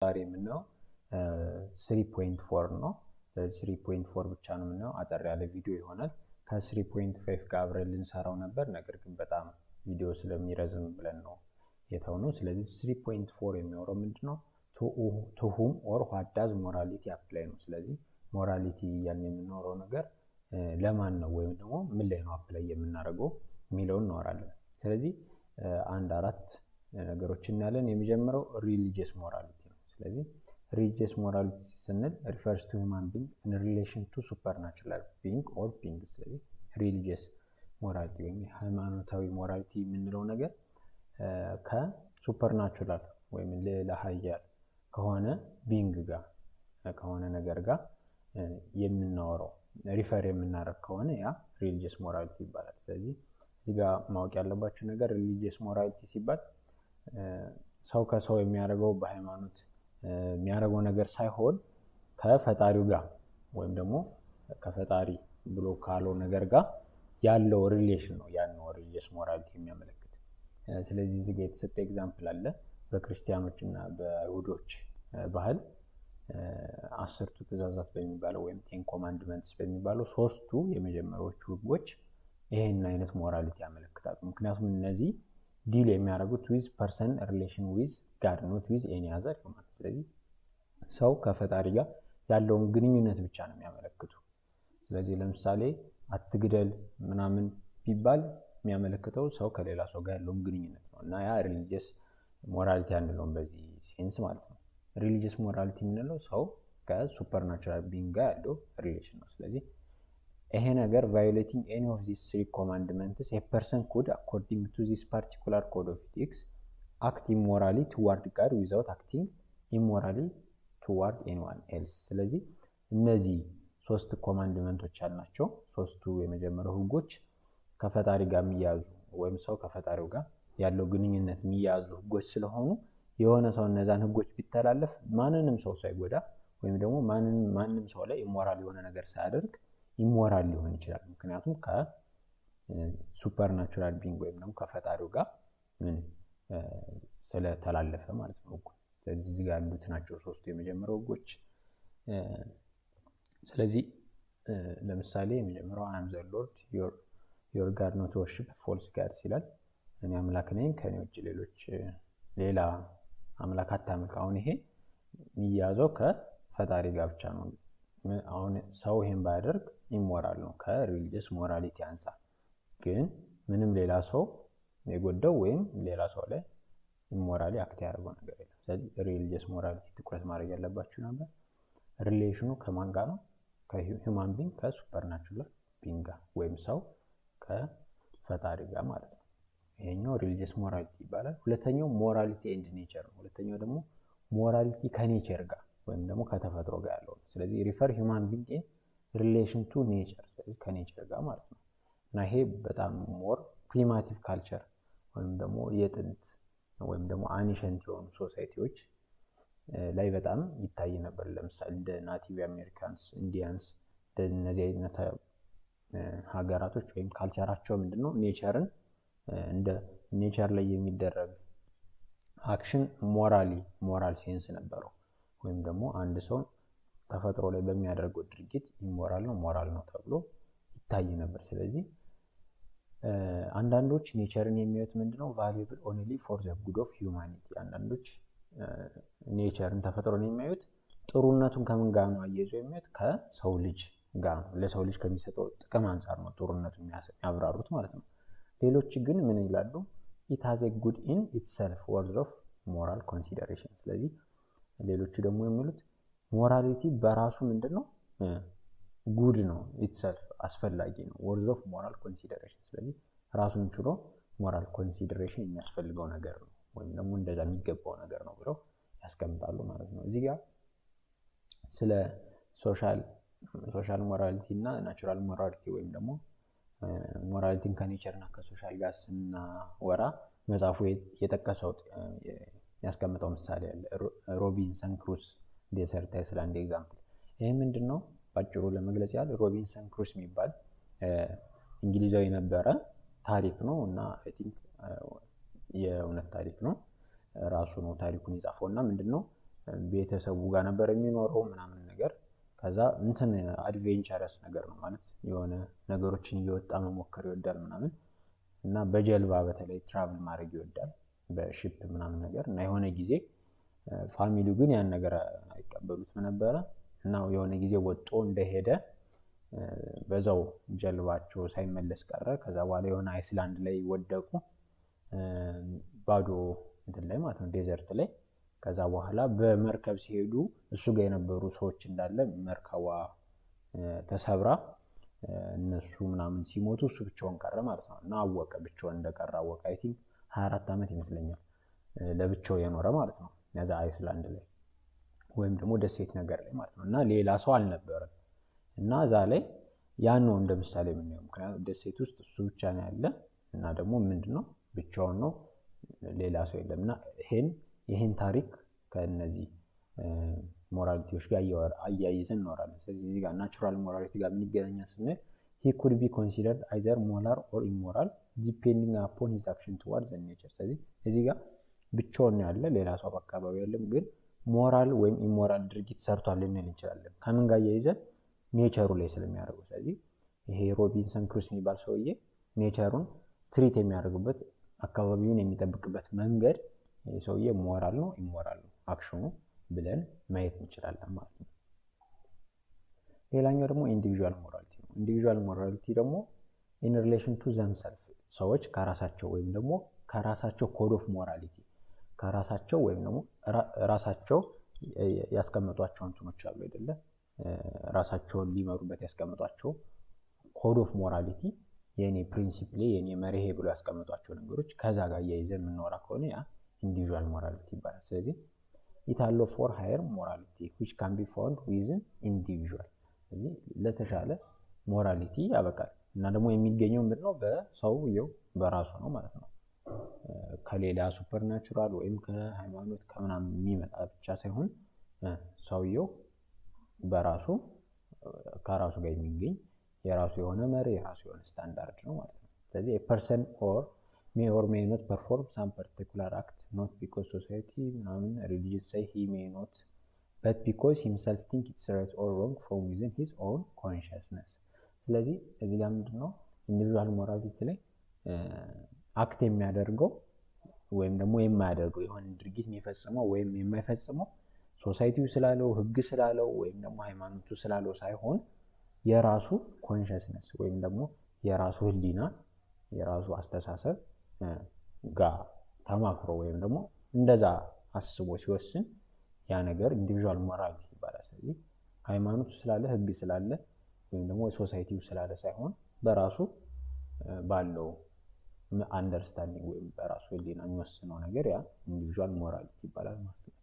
ዛሬ የምናየው 3.4 ነው። ስለዚህ 3.4 ብቻ ነው የምናየው። አጠር ያለ ቪዲዮ ይሆናል። ከ3.5 ጋር አብረን ልንሰራው ነበር፣ ነገር ግን በጣም ቪዲዮ ስለሚረዝም ብለን ነው የተውነው። ስለዚህ 3.4 የሚያወራው ምንድነው? ቱ ሁም ኦር ዋት ዳዝ ሞራሊቲ አፕላይ ነው። ስለዚህ ሞራሊቲ እያልን የምናወራው ነገር ለማን ነው ወይም ደግሞ ምን ላይ ነው አፕላይ የምናደርገው የሚለውን እናወራለን። ስለዚህ አንድ አራት ነገሮችን እናያለን። የሚጀምረው ሪሊጂየስ ሞራሊቲ ነው። ስለዚህ ሪሊጂየስ ሞራሊቲ ስንል ሪፈርስ ቱ ሂውማን ቢንግ ኢን ሪሌሽን ቱ ሱፐርናቹራል ቢንግ ኦር ቢንግ። ስለዚህ ሪሊጂየስ ሞራሊቲ ወይም ሃይማኖታዊ ሞራሊቲ የምንለው ነገር ከሱፐርናቹራል ወይም ሌላ ኃያል ከሆነ ቢንግ ጋር ከሆነ ነገር ጋር የምናወራው ሪፈር የምናደርግ ከሆነ ያ ሪሊጂየስ ሞራሊቲ ይባላል። ስለዚህ እዚህ ጋር ማወቅ ያለባችሁ ነገር ሪሊጂየስ ሞራሊቲ ሲባል ሰው ከሰው የሚያደርገው በሃይማኖት የሚያደርገው ነገር ሳይሆን ከፈጣሪው ጋር ወይም ደግሞ ከፈጣሪ ብሎ ካለው ነገር ጋር ያለው ሪሌሽን ነው ያን ነው ሪሊጂየስ ሞራሊቲ የሚያመለክት። ስለዚህ እዚህ ጋር የተሰጠ ኤግዛምፕል አለ። በክርስቲያኖች እና በይሁዶች ባህል 10ቱ ትእዛዛት በሚባለው ወይም 10 ኮማንድመንትስ በሚባለው ሶስቱ የመጀመሪያዎቹ ህጎች ይሄን አይነት ሞራሊቲ ያመለክታሉ። ምክንያቱም እነዚህ ዲል የሚያደርጉት ዊዝ ፐርሰን ሪሌሽን ዊዝ ጋድ ኖት ዊዝ ኤኒ አዘር ሂውማን። ስለዚህ ሰው ከፈጣሪ ጋር ያለውን ግንኙነት ብቻ ነው የሚያመለክቱ። ስለዚህ ለምሳሌ አትግደል ምናምን ቢባል የሚያመለክተው ሰው ከሌላ ሰው ጋር ያለውን ግንኙነት ነው እና ያ ሪሊጂየስ ሞራሊቲ አንለውም በዚህ ሴንስ ማለት ነው። ሪሊጂየስ ሞራሊቲ የምንለው ሰው ከሱፐርናቹራል ቢንግ ጋር ያለው ሪሌሽን ነው። ስለዚህ ይሄ ነገር ቫዮሌቲንግ ኤኒ ኦፍ ዚስ 3 ኮማንድመንትስ ኤ ፐርሰን ኩድ አኮርዲንግ ቱ ዚስ ፓርቲኩላር ኮድ ኦፍ ኢቲክስ አክት ኢሞራሊ ቱዋርድ ጋድ ዊዛውት አክቲንግ ኢሞራሊ ቱዋርድ ኤኒዋን ኤልስ። ስለዚህ እነዚህ 3 ኮማንድመንቶች ያልናቸው ሶስቱ የመጀመሪያው ህጎች ከፈጣሪ ጋር የሚያዙ ወይም ሰው ከፈጣሪው ጋር ያለው ግንኙነት የሚያዙ ህጎች ስለሆኑ የሆነ ሰው እነዛን ህጎች ቢተላለፍ ማንንም ሰው ሳይጎዳ ወይም ደግሞ ማንንም ሰው ላይ ኢሞራል የሆነ ነገር ሳያደርግ ኢሞራል ሊሆን ይችላል። ምክንያቱም ከሱፐርናቹራል ቢንግ ወይም ደግሞ ከፈጣሪው ጋር ምን ስለተላለፈ ማለት ነው ህጉ። ስለዚህ እዚህ ጋር ያሉት ናቸው ሶስቱ የመጀመሪያው ህጎች። ስለዚህ ለምሳሌ የመጀመሪያው አይ አም ዘ ሎርድ ዮር ጋድ ኖት ወርሺፕ ፎልስ ጋድስ ይላል። እኔ አምላክ ነኝ ከኔ ውጭ ሌላ አምላክ አታምልክ። አሁን ይሄ የሚያዘው ከፈጣሪ ጋር ብቻ ነው። አሁን ሰው ይሄን ባያደርግ ኢሞራል ነው ከሪሊጂየስ ሞራሊቲ አንፃር። ግን ምንም ሌላ ሰው የጎዳው ወይም ሌላ ሰው ላይ ኢሞራሊ አክት ያደርገው ነገር የለም። ስለዚህ ሪሊጂየስ ሞራሊቲ ትኩረት ማድረግ ያለባችሁ ነበር ሪሌሽኑ ከማን ጋር ነው? ከሂውማን ቢንግ ከሱፐርናቹራል ቢንግ ጋር ወይም ሰው ከፈጣሪ ጋር ማለት ነው። ይሄኛው ሪሊጂየስ ሞራሊቲ ይባላል። ሁለተኛው ሞራሊቲ ኤንድ ኔቸር ነው። ሁለተኛው ደግሞ ሞራሊቲ ከኔቸር ጋር ወይም ደግሞ ከተፈጥሮ ጋር ያለው ነው። ስለዚህ ሪፈር ሂውማን ቢንግ ኢን ሪሌሽን ቱ ኔቸር፣ ስለዚህ ከኔቸር ጋር ማለት ነው። እና ይሄ በጣም ሞር ፕሪማቲቭ ካልቸር ወይም ደግሞ የጥንት ወይም ደግሞ አኒሸንት የሆኑ ሶሳይቲዎች ላይ በጣም ይታይ ነበር። ለምሳሌ እንደ ናቲቭ አሜሪካንስ፣ ኢንዲያንስ እነዚህ አይነት ሀገራቶች ወይም ካልቸራቸው ምንድነው ኔቸርን እንደ ኔቸር ላይ የሚደረግ አክሽን ሞራል ሴንስ ነበረው። ወይም ደግሞ አንድ ሰው ተፈጥሮ ላይ በሚያደርገው ድርጊት ኢሞራል ነው ሞራል ነው ተብሎ ይታይ ነበር። ስለዚህ አንዳንዶች ኔቸርን የሚያዩት ምንድነው ቫሉable only for the good of humanity። አንዳንዶች ኔቸርን ተፈጥሮን የሚያዩት ጥሩነቱን ከምን ጋር ነው አየዞ የሚያዩት ከሰው ልጅ ጋር ነው። ለሰው ልጅ ከሚሰጠው ጥቅም አንፃር ነው ጥሩነቱን የሚያብራሩት ማለት ነው። ሌሎች ግን ምን ይላሉ? it has a good in itself worth of moral consideration። ስለዚህ ሌሎቹ ደግሞ የሚሉት ሞራሊቲ በራሱ ምንድነው ጉድ ነው itself አስፈላጊ ነው worth of moral consideration። ስለዚህ ራሱን ችሎ ሞራል ኮንሲደሬሽን የሚያስፈልገው ነገር ነው ወይም ደግሞ እንደዛ የሚገባው ነገር ነው ብለው ያስቀምጣሉ ማለት ነው። እዚህ ጋር ስለ ሶሻል ሞራሊቲ እና ናቹራል ሞራሊቲ ወይም ደግሞ ሞራሊቲን ከኔቸር እና ከሶሻል ጋር ስናወራ መጽሐፉ የጠቀሰው ያስቀምጠው ምሳሌ አለ። ሮቢንሰን ክሩስ ዴሰርት አይስላንድ ኤግዛምፕል። ይሄ ምንድነው ባጭሩ ለመግለጽ ያህል ሮቢንሰን ክሩስ የሚባል እንግሊዛዊ ነበረ። ታሪክ ነው እና አይ ቲንክ የእውነት ታሪክ ነው። ራሱ ነው ታሪኩን የጻፈውና ምንድነው ቤተሰቡ ጋር ነበር የሚኖረው ምናምን ነገር። ከዛ እንትን አድቬንቸረስ ነገር ነው ማለት የሆነ ነገሮችን እየወጣ መሞከር ይወዳል ምናምን እና በጀልባ በተለይ ትራቭል ማድረግ ይወዳል በሺፕ ምናምን ነገር እና የሆነ ጊዜ ፋሚሊው ግን ያን ነገር አይቀበሉትም ነበረ እና የሆነ ጊዜ ወጥቶ እንደሄደ በዛው ጀልባቸው ሳይመለስ ቀረ። ከዛ በኋላ የሆነ አይስላንድ ላይ ወደቁ ባዶ እንትን ላይ ማለት ነው ዴዘርት ላይ። ከዛ በኋላ በመርከብ ሲሄዱ እሱ ጋር የነበሩ ሰዎች እንዳለ መርከቧ ተሰብራ እነሱ ምናምን ሲሞቱ እሱ ብቻውን ቀረ ማለት ነው እና አወቀ ብቻውን እንደቀረ አወቀ። አይ ቲንክ 24 ዓመት ይመስለኛል ለብቻው የኖረ ማለት ነው ያዛ አይስላንድ ላይ ወይም ደግሞ ደሴት ነገር ላይ ማለት ነው እና ሌላ ሰው አልነበረም። እና እዛ ላይ ያን ነው እንደ ምሳሌ የምናየው። ምክንያቱም ደሴት ውስጥ እሱ ብቻ ነው ያለ እና ደግሞ ምንድነው ብቻውን ነው ሌላ ሰው የለም። እና ይሄን ታሪክ ከነዚህ ሞራሊቲዎች ጋር አያይዘን እንኖራለን። ስለዚህ እዚህ ጋር ናቹራል ሞራሊቲ ጋር ምን ይገናኛል ስንል he could be considered either moral or immoral depending upon his action towards the nature። ስለዚህ እዚህ ጋር ብቻውን ያለ ሌላ ሰው በአካባቢ የለም፣ ግን ሞራል ወይም ኢሞራል ድርጊት ሰርቷል ልንል እንችላለን። ከምን ጋር አያይዘን ኔቸሩ ላይ ስለሚያደርገው። ስለዚህ ይሄ ሮቢንሰን ክሩሶ የሚባል ሰውዬ ኔቸሩን ትሪት የሚያደርግበት አካባቢውን የሚጠብቅበት መንገድ ሰውዬ ሞራል ነው ኢሞራል ነው አክሽኑ ብለን ማየት እንችላለን ማለት ነው። ሌላኛው ደግሞ ኢንዲቪጁዋል ሞራሊቲ ነው። ኢንዲቪጁዋል ሞራሊቲ ደግሞ ኢን ሪሌሽን ቱ ዘምሰልፍ ሰዎች ከራሳቸው ወይም ደግሞ ከራሳቸው ኮድ ኦፍ ሞራሊቲ ከራሳቸው ወይም ደግሞ ራሳቸው ያስቀመጧቸው እንትኖች አሉ አይደለ? ራሳቸውን ሊመሩበት ያስቀመጧቸው ኮድ ኦፍ ሞራሊቲ የኔ ፕሪንሲፕል የኔ መርሄ ብሎ ያስቀመጧቸው ነገሮች ከዛ ጋር እያይዘን የምንኖራ ከሆነ ያ ኢንዲቪጁዋል ሞራሊቲ ይባላል። ስለዚህ it allow for higher morality which can be found within individual። ስለዚህ ለተሻለ ሞራሊቲ ያበቃል እና ደግሞ የሚገኘው ምንድነው በሰውየው በራሱ ነው ማለት ነው። ከሌላ ሱፐርናቹራል ወይም ከሃይማኖት ከምናምን የሚመጣ ብቻ ሳይሆን ሰውየው በራሱ ከራሱ ጋር የሚገኝ የራሱ የሆነ መሪ የራሱ የሆነ ስታንዳርድ ነው ማለት ነው። ስለዚህ a person may not perform some particular act not because society ምናምን religion say he may not but because himself think it's right or wrong from within his own consciousness። ስለዚህ እዚህ ጋር ምንድነው ኢንዲቪጁዋል ሞራሊቲ ላይ አክት የሚያደርገው ወይም ደግሞ የማያደርገው የሆነ ድርጊት የሚፈጽመው ወይም የማይፈጽመው ሶሳይቲው ስላለው ህግ ስላለው ወይም ደግሞ ሃይማኖቱ ስላለው ሳይሆን የራሱ ኮንሽስነስ ወይም ደግሞ የራሱ ህሊና የራሱ አስተሳሰብ ጋር ተማክሮ ወይም ደግሞ እንደዛ አስቦ ሲወስን ያ ነገር ኢንዲቪጁዋል ሞራሊቲ ይባላል። ስለዚህ ሃይማኖቱ ስላለ ህግ ስላለ ወይም ደግሞ ሶሳይቲው ስላለ ሳይሆን በራሱ ባለው አንደርስታንዲንግ ወይም በራሱ ህሊና የሚወስነው ነገር ያ ኢንዲቪጁዋል ሞራሊቲ ይባላል ማለት ነው።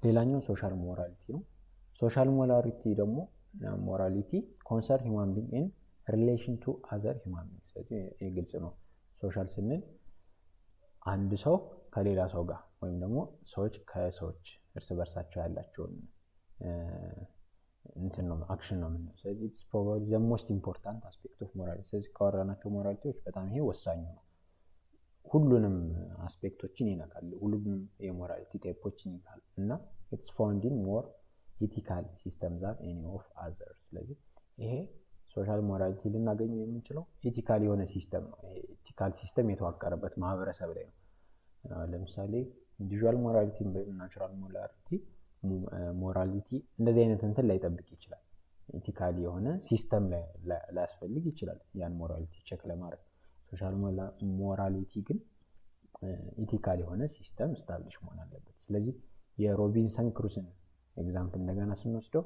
ሌላኛው ሶሻል ሞራሊቲ ነው። ሶሻል ሞራሊቲ ደግሞ ሞራሊቲ ኮንሰርን ሂውማን ቢንግ ኢን ሪሌሽን ቱ አዘር ሂውማን ቢንግ። ስለዚህ ይሄ ግልጽ ነው። ሶሻል ስንል አንድ ሰው ከሌላ ሰው ጋር ወይም ደግሞ ሰዎች ከሰዎች እርስ በርሳቸው ያላቸውን እንትን ነው አክሽን ነው የምንለው። ስለዚህ ኢትስ ፕሮባብሊ ዘ ሞስት ኢምፖርታንት አስፔክት ኦፍ ሞራሊቲ። ስለዚህ ካወራናቸው ሞራሊቲዎች በጣም ይሄ ወሳኙ ነው። ሁሉንም አስፔክቶችን ይነካል፣ ሁሉንም የሞራሊቲ ታይፖችን ይነካል እና ኢትስ ፋውንድ ኢን ሞር ኢቲካል ሲስተም ዛን ኤኒ ኦፍ አዘር። ስለዚህ ይሄ ሶሻል ሞራሊቲ ልናገኘው የምንችለው ኢቲካል የሆነ ሲስተም ነው። ይሄ ኢቲካል ሲስተም የተዋቀረበት ማህበረሰብ ላይ ነው። ለምሳሌ ኢንዲቪጁዋል ሞራሊቲ ወይም ናቹራል ሞራሊቲ እንደዚህ አይነት እንትን ላይጠብቅ ይችላል። ኢቲካል የሆነ ሲስተም ላያስፈልግ ይችላል ያን ሞራሊቲ ቼክ ለማድረግ። ሶሻል ሞራሊቲ ግን ኢቲካል የሆነ ሲስተም ስታብሊሽ መሆን አለበት። ስለዚህ የሮቢንሰን ክሩሶን ኤግዛምፕል እንደገና ስንወስደው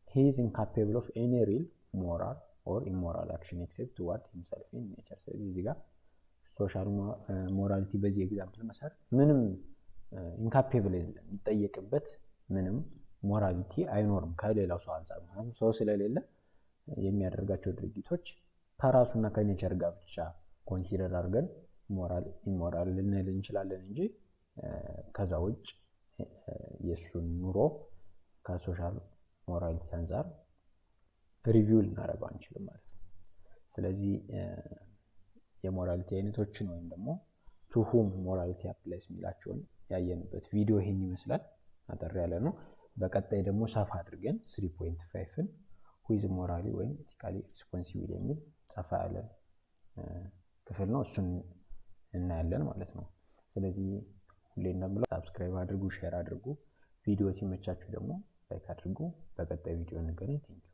he is incapable of any real moral or immoral action except toward himself in nature። ስለዚህ እዚህ ጋር ሶሻል ሞራሊቲ በዚህ ኤግዛምፕል መሰረት ምንም ኢንካፔብል አይደለም፣ የሚጠየቅበት ምንም ሞራሊቲ አይኖርም ከሌላው ሰው አንፃር። ምክንያቱም ሰው ስለሌለ የሚያደርጋቸው ድርጊቶች ከራሱና ከኔቸር ጋር ብቻ ኮንሲደር አድርገን ሞራል ኢሞራል ልንል እንችላለን እንጂ ከዛ ውጭ የሱን ኑሮ ከሶሻል ሞራሊቲ አንፃር ሪቪው ልናደርገው አንችልም ማለት ነው። ስለዚህ የሞራሊቲ አይነቶችን ወይም ደግሞ ቱ ሁም ሞራሊቲ አፕላይስ የሚላቸውን ያየንበት ቪዲዮ ይሄን ይመስላል። አጠር ያለ ነው። በቀጣይ ደግሞ ሰፋ አድርገን 3.5ን who is morally ወይም ethically responsible የሚል ሰፋ ያለ ክፍል ነው። እሱን እናያለን ማለት ነው። ስለዚህ ሁሌ እንደምለው ሰብስክራይብ አድርጉ፣ ሼር አድርጉ። ቪዲዮ ሲመቻችሁ ደግሞ ላይክ አድርጉ። በቀጣይ ቪዲዮ እንገናኝ። ቴንክ ዩ